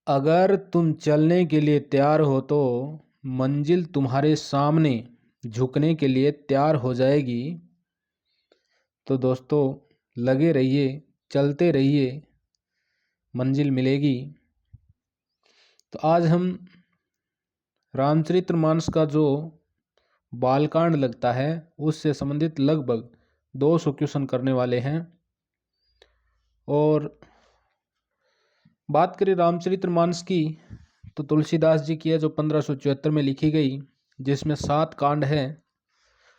अगर तुम चलने के लिए तैयार हो तो मंजिल तुम्हारे सामने झुकने के लिए तैयार हो जाएगी। तो दोस्तों लगे रहिए, चलते रहिए, मंजिल मिलेगी। तो आज हम रामचरितमानस का जो बालकांड लगता है उससे संबंधित लगभग 200 क्वेश्चन करने वाले हैं। और बात करें रामचरितमानस की तो तुलसीदास जी की है जो 1574 में लिखी गई, जिसमें 7 कांड हैं।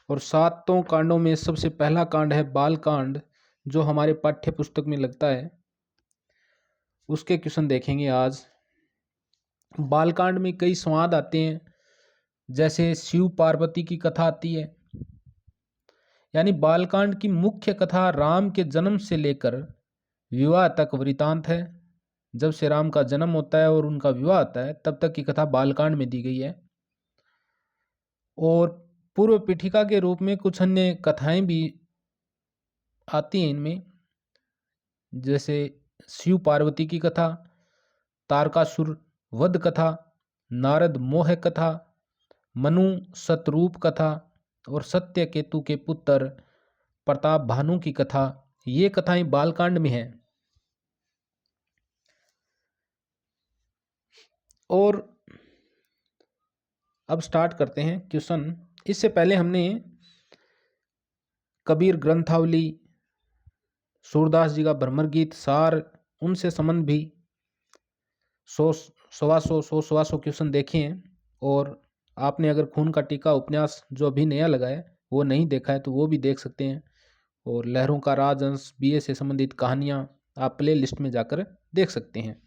और 7 कांडों में सबसे पहला कांड है बालकांड, जो हमारे पाठ्य पुस्तक में लगता है। उसके क्वेश्चन देखेंगे आज। बालकांड में कई संवाद आते हैं, जैसे शिव पार्वती की कथा आती है। यानी बालकांड की मुख्य कथा राम के जन्म से लेकर विवाह तक वृतांत है। जब से राम का जन्म होता है और उनका विवाह होता है तब तक की कथा बालकांड में दी गई है। और पूर्व पीठिका के रूप में कुछ अन्य कथाएं भी आती हैं इनमें, जैसे शिव पार्वती की कथा, तारकासुर वध कथा, नारद मोह कथा, मनु सतरूप कथा और सत्य केतु के पुत्र प्रताप भानु की कथा। ये कथाएं बालकांड में हैं। और अब स्टार्ट करते हैं क्वेश्चन। इससे पहले हमने कबीर ग्रंथावली, सूरदास जी का भ्रमर गीत सार, उनसे संबंध भी 100-125 क्वेश्चन देखे हैं। और आपने अगर खून का टीका उपन्यास जो अभी नया लगा है वो नहीं देखा है तो वो भी देख सकते हैं। और लहरों का राजहंस बीए से संबंधित कहानियाँ आप प्ले लिस्ट में जाकर देख सकते हैं।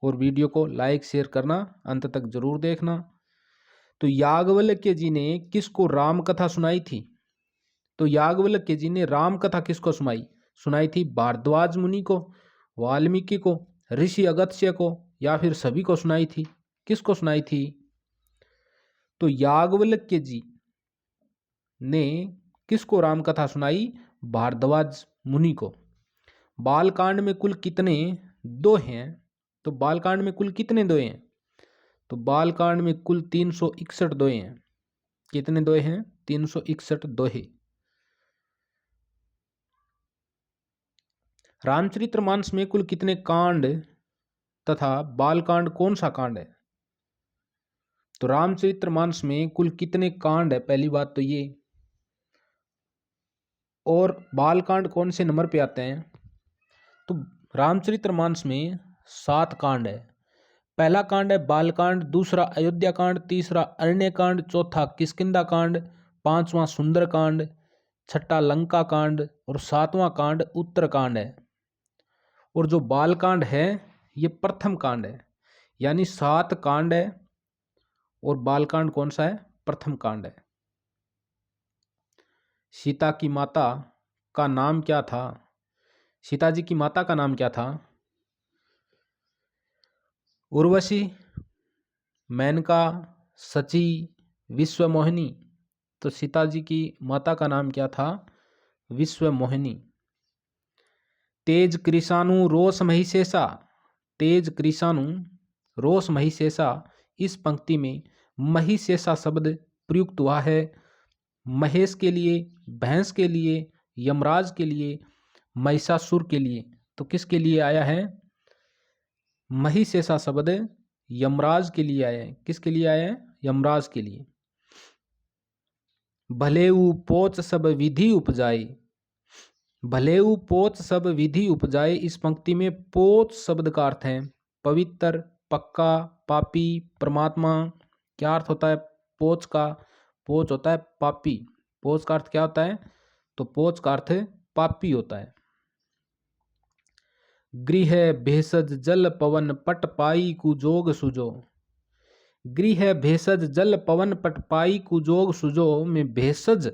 और वीडियो को लाइक शेयर करना, अंत तक जरूर देखना। तो याज्ञवल्क्य जी ने किसको राम कथा सुनाई थी? तो याज्ञवल्क्य जी ने राम कथा किसको सुनाई थी? भारद्वाज मुनि को, वाल्मीकि को, ऋषि अगस्त्य को, या फिर सभी को सुनाई थी? किसको सुनाई थी? तो याज्ञवल्क्य जी ने किसको राम कथा सुनाई? भारद्वाज मुनि को। बालकांड में कुल कितने दोहे हैं? तो बालकांड में कुल कितने दोहे हैं? तो बालकांड में कुल 361 दोहे हैं। कितने दोहे हैं? 361 दोहे। रामचरितमानस में कुल कितने कांड तथा बालकांड कौन सा कांड है? तो रामचरितमानस में कुल कितने कांड है, पहली बात तो ये। और बालकांड कौन से नंबर पे आते हैं? तो रामचरितमानस में 7 कांड है। पहला कांड है बालकांड, दूसरा अयोध्या कांड, तीसरा अरण्य कांड, चौथा किष्किंधा कांड, पांचवा सुंदर कांड, छठा लंका कांड और 7वां कांड उत्तरकांड है। और जो बालकांड है ये प्रथम कांड है। यानी 7 कांड है और बालकांड कौन सा है? प्रथम कांड है। सीता की माता का नाम क्या था? सीता जी की माता का नाम क्या था? उर्वशी, मेनका, सची, विश्वमोहिनी। तो सीता जी की माता का नाम क्या था? विश्वमोहिनी। तेज कृषाणु रोष महिषेषा, तेज कृषाणु रोष महिषेषा, इस पंक्ति में महिषेषा शब्द प्रयुक्त हुआ है महेश के लिए, भैंस के लिए, यमराज के लिए, महिषासुर के लिए। तो किसके लिए आया है? महिषेषा शब्द यमराज के लिए आया है। किसके लिए आया है? यमराज के लिए। भलेऊ पोच सब विधि उपजाए, भलेऊ पोच सब विधि उपजाए, इस पंक्ति में पोच शब्द का अर्थ है पवित्र, पक्का, पापी, परमात्मा। क्या अर्थ होता है पोच का? पोच होता है पापी। पोच का अर्थ क्या होता है? तो पोच का अर्थ पापी होता है। गृह भेषज जल पवन पट पाई कुजोग सुजो, गृह भेषज जल पवन पट पाई कुजोग सुजो में भेषज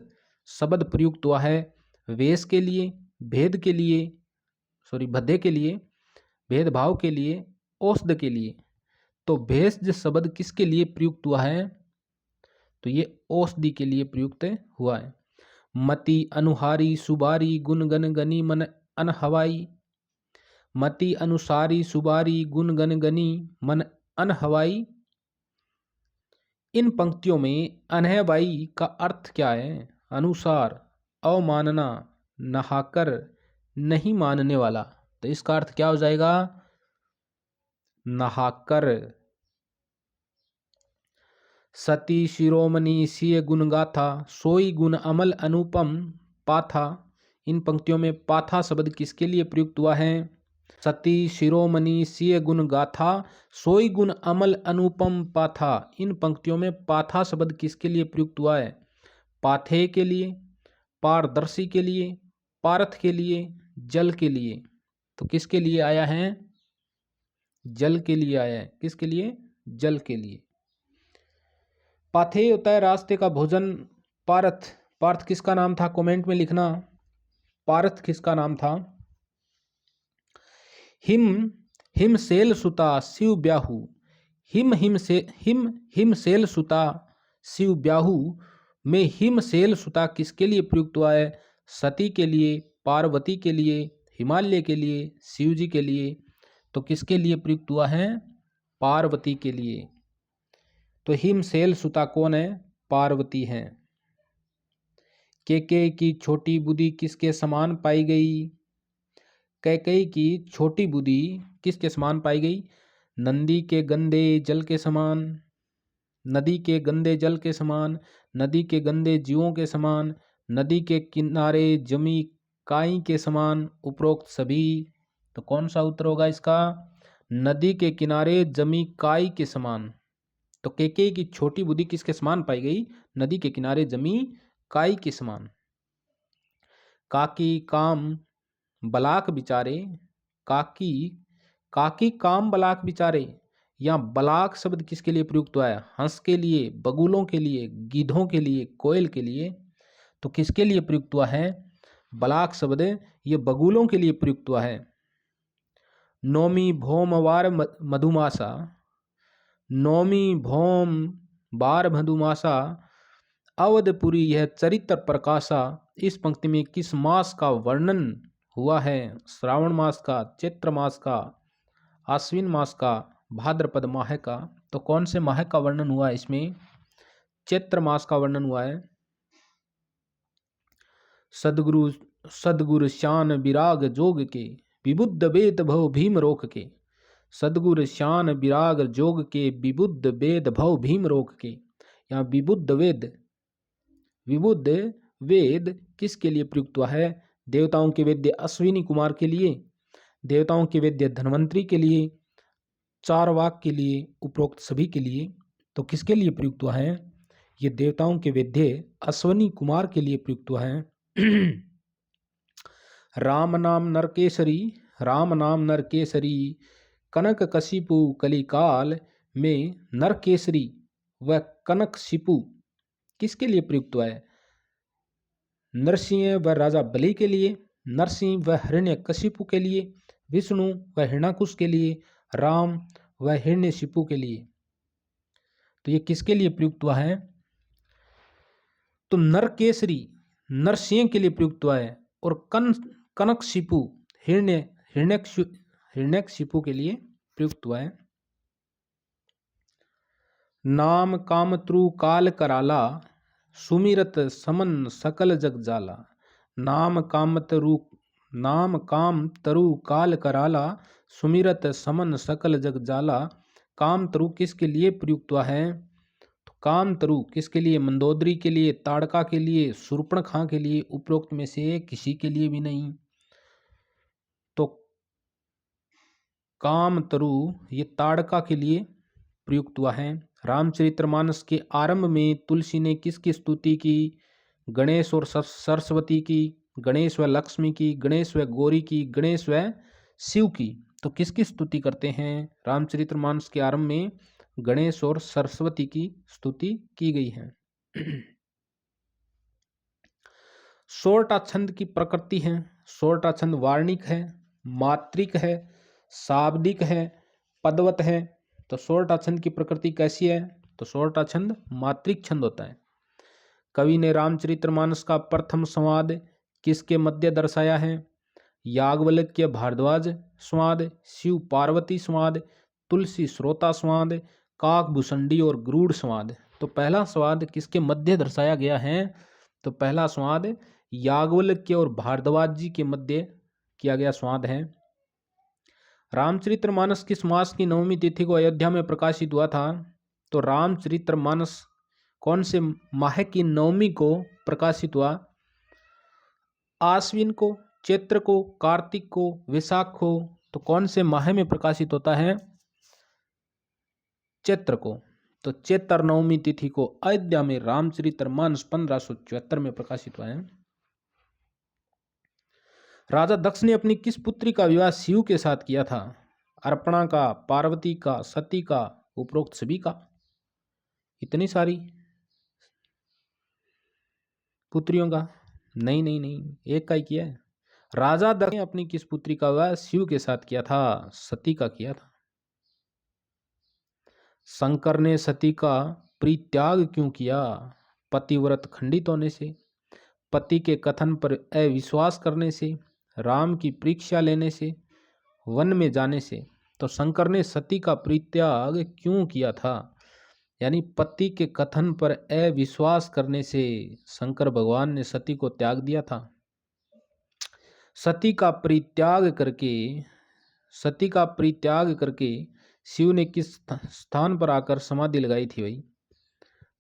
शब्द प्रयुक्त हुआ है वेश के लिए, भेद के लिए, भद्दे के लिए, भेदभाव के लिए, औषध के लिए। तो भेषज शब्द किसके लिए प्रयुक्त हुआ है? तो ये औषधि के लिए प्रयुक्त हुआ है। मति अनुहारी सुबारी गुण गन गनी मन अनहवाई, मति अनुसारी सुबारी गुण गण गनी मन अनहवाई। इन पंक्तियों में अनहवाई का अर्थ क्या है? अनुसार, अवमानना, नहाकर, नहीं मानने वाला। तो इसका अर्थ क्या हो जाएगा? नहाकर। सती शिरोमणि सिय गुण गाथा सोई गुण अमल अनुपम पाथा। इन पंक्तियों में पाथा शब्द किसके लिए प्रयुक्त हुआ है? सती शिरोमणि सिय गुण गाथा सोई गुण अमल अनुपम पाथा। इन पंक्तियों में पाथा शब्द किसके लिए प्रयुक्त हुआ है? पाथे के लिए, पारदर्शी के लिए, पारथ के लिए, जल के लिए। तो किसके लिए आया है? जल के लिए आया है। किसके लिए? जल के लिए। पाथेय होता है रास्ते का भोजन। पारथ, पार्थ किसका नाम था? कमेंट में लिखना पारथ किसका नाम था। हिम हिमसेल सुता शिव ब्याहु। हिमसेल सुता शिव ब्याहु में हिमसेल सुता किसके लिए प्रयुक्त हुआ है? सती के लिए, पार्वती के लिए, हिमालय के लिए, शिव जी के लिए। तो किसके लिए प्रयुक्त हुआ है? पार्वती के लिए। तो हिमसेल सुता कौन है? पार्वती है। कैकेयी की छोटी बुद्धि किसके समान पाई गई? कैकेयी की छोटी बुद्धि किसके समान पाई गई? नदी के गंदे जल के समान, नदी के गंदे जल के समान, नदी के गंदे जीवों के समान, नदी के किनारे जमी काई के समान, उपरोक्त सभी। तो कौन सा उत्तर होगा इसका? नदी के किनारे जमी काई के समान। तो कैकेयी की छोटी बुद्धि किसके समान पाई गई? नदी के किनारे जमी काई के समान। काकी काम बलाक बिचारे, काकी काम बलाक बिचारे। यहाँ बलाक शब्द किसके लिए प्रयुक्त हुआ है? हंस के लिए, बगुलों के लिए, गिद्धों के लिए, कोयल के लिए। तो किसके लिए प्रयुक्त हुआ है? बलाक शब्द ये बगुलों के लिए प्रयुक्त हुआ है। नौमी भौम वार मधुमासा, नौमी भौम बार मधुमासा अवधपुरी यह चरित्र प्रकाशा। इस पंक्ति में किस मास का वर्णन हुआ है? श्रावण मास का, चैत्र मास का, आश्विन मास का, भाद्रपद माह का। तो कौन से माह का वर्णन हुआ है इसमें? चैत्र मास का वर्णन हुआ है। सदगुरु शान विराग जोग के विबुद्ध वेद भव भीम रोक के। सदगुरु शान विराग जोग के विबुद्ध वेद भव भीम रोक के। यहाँ विबुद्ध वेद किसके लिए प्रयुक्त हुआ है? देवताओं के वेद्य अश्विनी कुमार के लिए, देवताओं के वेद्य धन्वंतरी के लिए, चारवाक के लिए, उपरोक्त सभी के लिए। तो किसके लिए प्रयुक्त हुआ है? ये देवताओं के वेद्य अश्विनी कुमार के लिए प्रयुक्त हुआ है। राम नाम नरकेसरी, राम नाम नरकेसरी कनक कशिपु कलिकाल में नरकेसरी व कनक शिपु किसके लिए प्रयुक्त हुआ है? नरसिंह व राजा बलि के लिए, नरसिंह व हिरण्य कशिपु के लिए, विष्णु व हिरण्याकुश के लिए, राम व हिरण्य शिपु के लिए। तो ये किसके लिए प्रयुक्त हुआ है? तो नरकेसरी नरसिंह के लिए प्रयुक्त हुआ है और कनक शिपु हिरण्यकशिपु के लिए प्रयुक्त हुआ है। नाम काम त्रु काल कराला सुमिरत समन सकल जग जाला। नाम काम तरु काल कराला सुमिरत समन सकल जग जाला। काम तरु किसके लिए प्रयुक्त हुआ है? तो काम तरु किसके लिए? मंदोदरी के लिए, ताड़का के लिए, शूर्पणखा के लिए, उपरोक्त में से किसी के लिए भी नहीं। तो काम तरु ये ताड़का के लिए प्रयुक्त हुआ है। रामचरितमानस के आरंभ में तुलसी ने किसकी स्तुति की? गणेश और सरस्वती की, गणेश व लक्ष्मी की, गणेश व गौरी की, गणेश व शिव की। तो किसकी स्तुति करते हैं? रामचरितमानस के आरंभ में गणेश और सरस्वती की स्तुति की गई है। सोरठा छंद की प्रकृति है। सोरठा छंद वार्णिक है, मात्रिक है, शाब्दिक है, पदवत है। तो सोरठा छंद की प्रकृति कैसी है? तो सोरठा छंद मात्रिक छंद होता है। कवि ने रामचरितमानस का प्रथम संवाद किसके मध्य दर्शाया है? याज्ञवल्क्य भारद्वाज, संवाद, शिव पार्वती संवाद, तुलसी श्रोता संवाद, काक भुसंडी और गरुड़ संवाद। तो पहला संवाद किसके मध्य दर्शाया गया है? तो पहला संवाद याज्ञवल्क्य और भारद्वाज जी के मध्य किया गया संवाद है। रामचरितमानस किस मास की नवमी तिथि को अयोध्या में प्रकाशित हुआ था? तो रामचरितमानस कौन से माह की नवमी को प्रकाशित हुआ? आश्विन को, चैत्र को, कार्तिक को, वैशाख को। तो कौन से माह में प्रकाशित होता है? चैत्र को। तो चैत्र नवमी तिथि को अयोध्या में रामचरितमानस 1574 में प्रकाशित हुआ है। राजा दक्ष ने अपनी किस पुत्री का विवाह शिव के साथ किया था? अर्पणा का, पार्वती का, सती का, उपरोक्त सभी का। इतनी सारी पुत्रियों का? नहीं नहीं नहीं, एक का ही किया है। राजा दक्ष ने अपनी किस पुत्री का विवाह शिव के साथ किया था? सती का किया था। शंकर ने सती का परित्याग क्यों किया? पतिव्रत खंडित होने से, पति के कथन पर अविश्वास करने से, राम की परीक्षा लेने से, वन में जाने से। तो शंकर ने सती का परित्याग क्यों किया था? यानी पति के कथन पर अविश्वास करने से शंकर भगवान ने सती को त्याग दिया था। सती का परित्याग करके शिव ने किस स्थान पर आकर समाधि लगाई थी भाई?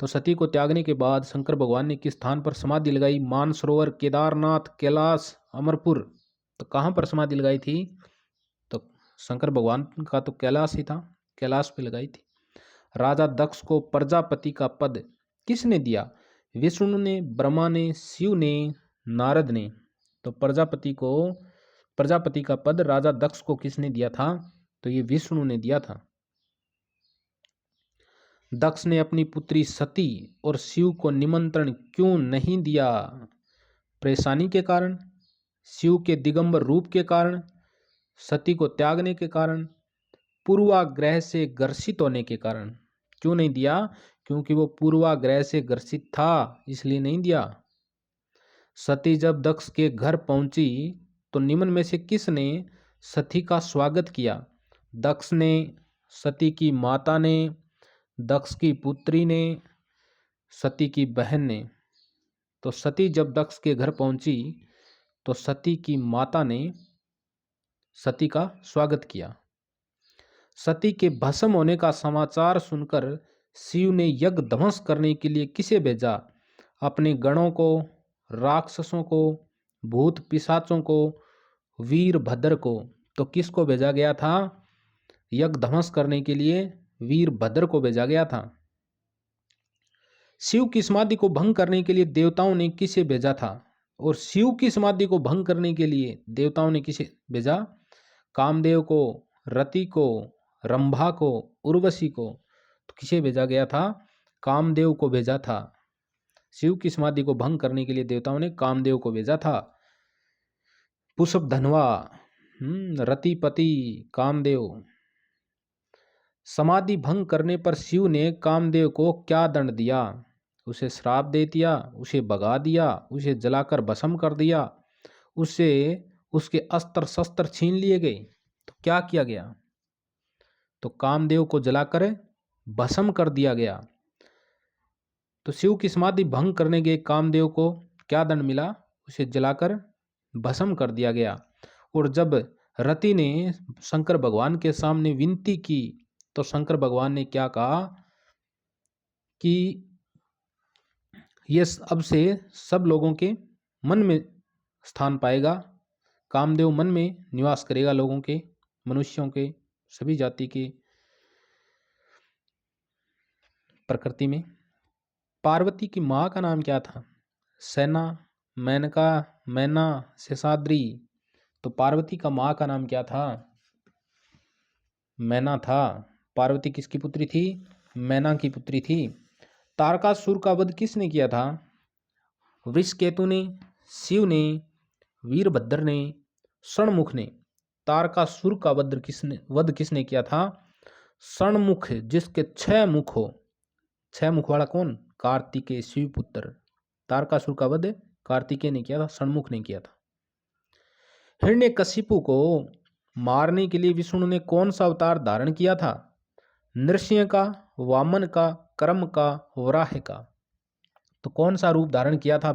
तो सती को त्यागने के बाद शंकर भगवान ने किस स्थान पर समाधि लगाई? मानसरोवर, केदारनाथ, कैलाश, अमरपुर। तो कहाँ पर समाधि लगाई थी? तो शंकर भगवान का तो कैलाश ही था, कैलाश पे लगाई थी। राजा दक्ष को प्रजापति का पद किसने दिया? विष्णु ने, ब्रह्मा ने, शिव ने, नारद ने। तो प्रजापति का पद राजा दक्ष को किसने दिया था? तो ये विष्णु ने दिया था। दक्ष ने अपनी पुत्री सती और शिव को निमंत्रण क्यों नहीं दिया? परेशानी के कारण, शिव के दिगंबर रूप के कारण, सती को त्यागने के कारण, पूर्वाग्रह से ग्रसित होने के कारण। क्यों नहीं दिया? क्योंकि वो पूर्वाग्रह से ग्रसित था, इसलिए नहीं दिया। सती जब दक्ष के घर पहुंची तो निम्न में से किसने सती का स्वागत किया? दक्ष ने, सती की माता ने, दक्ष की पुत्री ने, सती की बहन ने। तो सती जब दक्ष के घर पहुंची तो सती की माता ने सती का स्वागत किया। सती के भस्म होने का समाचार सुनकर शिव ने यज्ञ ध्वंस करने के लिए किसे भेजा? अपने गणों को, राक्षसों को, भूत पिशाचों को, वीरभद्र को। तो किसको भेजा गया था? यज्ञ ध्वंस करने के लिए वीरभद्र को भेजा गया था। शिव की समाधि को भंग करने के लिए देवताओं ने किसे भेजा था? और शिव की समाधि को भंग करने के लिए देवताओं ने किसे भेजा? कामदेव को, रति को, रंभा को, उर्वशी को। तो किसे भेजा गया था? कामदेव को भेजा था। शिव की समाधि को भंग करने के लिए देवताओं ने कामदेव को भेजा था। पुष्प धनवा, रतिपति कामदेव। समाधि भंग करने पर शिव ने कामदेव को क्या दंड दिया? उसे श्राप दे दिया, उसे भगा दिया, उसे जलाकर भस्म कर दिया, उससे उसके अस्त्र शस्त्र छीन लिए गए। तो क्या किया गया? तो कामदेव को जलाकर भस्म कर दिया गया। तो शिव की समाधि भंग करने गए कामदेव को क्या दंड मिला? उसे जलाकर भस्म कर दिया गया। और जब रति ने शंकर भगवान के सामने विनती की तो शंकर भगवान ने क्या कहा कि ये अब से सब लोगों के मन में स्थान पाएगा। कामदेव मन में निवास करेगा, लोगों के, मनुष्यों के, सभी जाति के प्रकृति में। पार्वती की माँ का नाम क्या था? सेना, मेनका, मैना, शेषाद्री। तो पार्वती का माँ का नाम क्या था? मैना था। पार्वती किसकी पुत्री थी? मैना की पुत्री थी। तारकासुर का वध किसने किया था? वृषकेतु ने, शिव ने, वीरभद्र ने, षणमुख ने। तारकासुर का वध किसने किया था? षणमुख, जिसके 6 मुख हो। 6 मुख वाला कौन? कार्तिकेय, शिव पुत्र। तारकासुर का वध कार्तिकेय ने किया था, षणमुख ने किया था। हिरण्यकशिपु को मारने के लिए विष्णु ने कौन सा अवतार धारण किया था? नृसिंह का, वामन का, कर्म का, वराह का। तो कौन सा रूप धारण किया था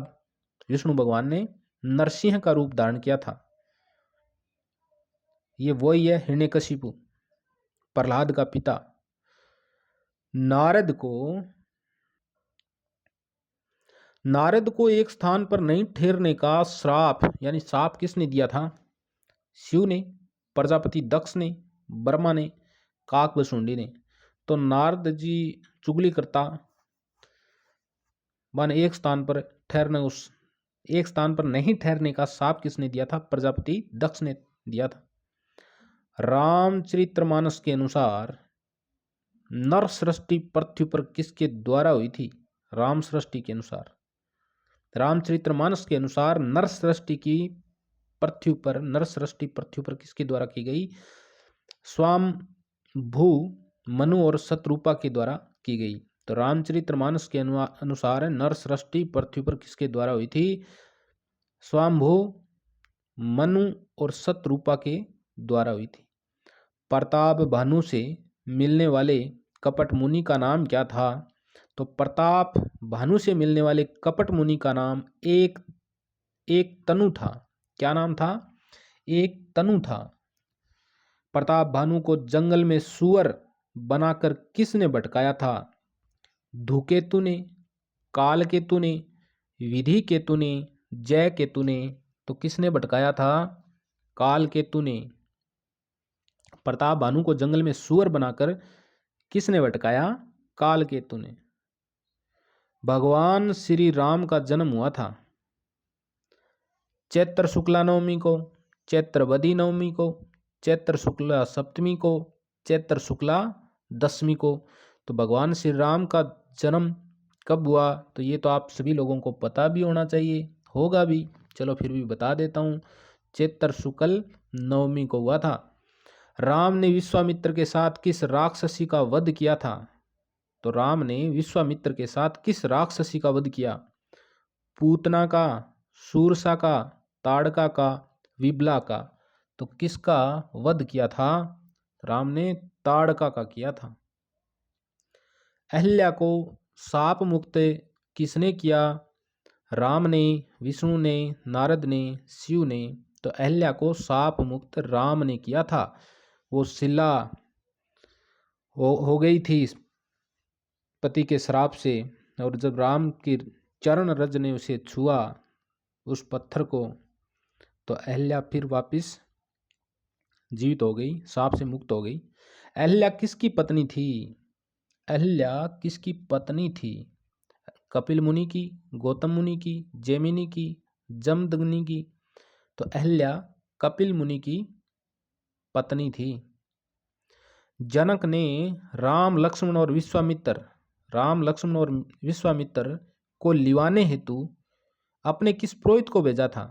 विष्णु भगवान ने? नरसिंह का रूप धारण किया था। ये वही है हिरण्यकशिपु, प्रहलाद का पिता। नारद को एक स्थान पर नहीं ठहरने का श्राप यानी शाप किसने दिया था? शिव ने, प्रजापति दक्ष ने, ब्रह्मा ने, काकभुसुंडी ने। तो नारद जी चुगली करता मान एक स्थान पर नहीं ठहरने का शाप किसने दिया था? प्रजापति दक्ष ने दिया था। रामचरितमानस के अनुसार नर सृष्टि पृथ्वी पर किसके द्वारा हुई थी? रामचरितमानस के अनुसार नर सृष्टि पृथ्वी पर किसके द्वारा की गई? स्वामभू, मनु और शतरूपा के द्वारा की गई। तो रामचरितमानस के अनुसार नर सृष्टि पृथ्वी पर किसके द्वारा हुई थी? स्वामभू, मनु और शतरूपा के द्वारा हुई थी। प्रताप भानु से मिलने वाले कपट मुनि का नाम क्या था? तो प्रताप भानु से मिलने वाले कपट मुनि का नाम एक तनु था। क्या नाम था? एक तनु था। प्रताप भानु को जंगल में सुअर बनाकर किसने भटकाया था? धूकेतु ने, काल केतु ने, विधि केतु ने, जय केतु ने। तो किसने भटकाया था? काल केतु ने। प्रताप भानु को जंगल में सुअर बनाकर किसने भटकाया? काल केतु ने। भगवान श्री राम का जन्म हुआ था चैत्र शुक्ला नवमी को, चैत्र वदी नवमी को, चैत्र शुक्ला सप्तमी को, चैत्र शुक्ला दशमी को। तो भगवान श्री राम का जन्म कब हुआ? तो ये तो आप सभी लोगों को पता भी होना चाहिए, होगा भी, चलो फिर भी बता देता हूँ। चैत्र शुक्ल नवमी को हुआ था। राम ने विश्वामित्र के साथ किस राक्षसी का वध किया था? तो राम ने विश्वामित्र के साथ किस राक्षसी का वध किया? पूतना का, शूरसा का, ताड़का का, विबला का। तो किसका वध किया था? राम ने ताड़का का किया था। अहल्या को शाप मुक्त किसने किया? राम ने, विष्णु ने, नारद ने, शिव ने। तो अहल्या को शाप मुक्त राम ने किया था। वो शिला हो गई थी पति के श्राप से, और जब राम की चरण रज ने उसे छुआ उस पत्थर को, तो अहल्या फिर वापस जीवित हो गई, शाप से मुक्त हो गई। अहल्या किसकी पत्नी थी? अहल्या किसकी पत्नी थी? कपिल मुनि की, गौतम मुनि की, जैमिनी की, जमदग्नि की। तो अहल्या कपिल मुनि की पत्नी थी। जनक ने राम लक्ष्मण और विश्वामित्र को लिवाने हेतु अपने किस पुरोहित को भेजा था?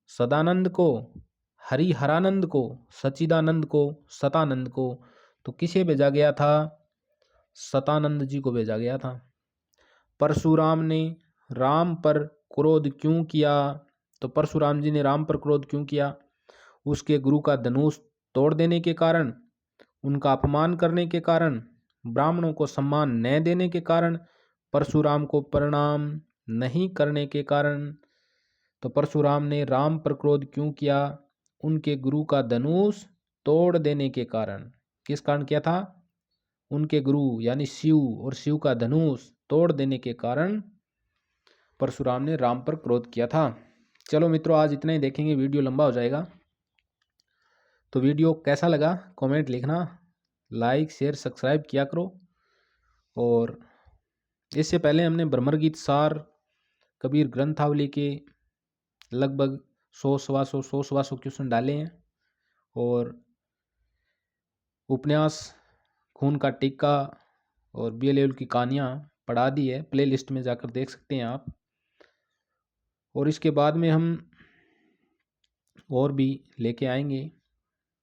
सदानंद को, हरिहरानंद को, सच्चिदानंद को, सतानंद को। तो किसे भेजा गया था? सतानंद जी को भेजा गया था। परशुराम ने राम पर क्रोध क्यों किया? तो परशुराम जी ने राम पर क्रोध क्यों किया? उसके गुरु का धनुष तोड़ देने के कारण, उनका अपमान करने के कारण, ब्राह्मणों को सम्मान न देने के कारण, परशुराम को प्रणाम नहीं करने के कारण। तो परशुराम ने राम पर क्रोध क्यों किया? उनके गुरु का धनुष तोड़ देने के कारण। किस कारण किया था? उनके गुरु यानी शिव और शिव का धनुष तोड़ देने के कारण परशुराम ने राम पर क्रोध किया था। चलो मित्रों, आज इतना ही देखेंगे, वीडियो लंबा हो जाएगा। तो वीडियो कैसा लगा कमेंट लिखना, लाइक शेयर सब्सक्राइब किया करो। और इससे पहले हमने ब्रह्मगीत सार कबीर ग्रंथावली के लगभग 100 क्वेश्चन डाले हैं, और उपन्यास खून का टीका और BA की कहानियाँ पढ़ा दी है, प्लेलिस्ट में जाकर देख सकते हैं आप। और इसके बाद में हम और भी लेके आएंगे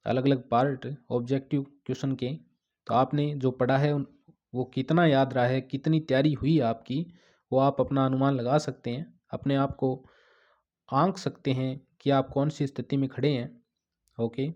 अलग अलग पार्ट ऑब्जेक्टिव क्वेश्चन के। तो आपने जो पढ़ा है वो कितना याद रहा है, कितनी तैयारी हुई आपकी, वो आप अपना अनुमान लगा सकते हैं, अपने आप को आंक सकते हैं कि आप कौन सी स्थिति में खड़े हैं। ओके।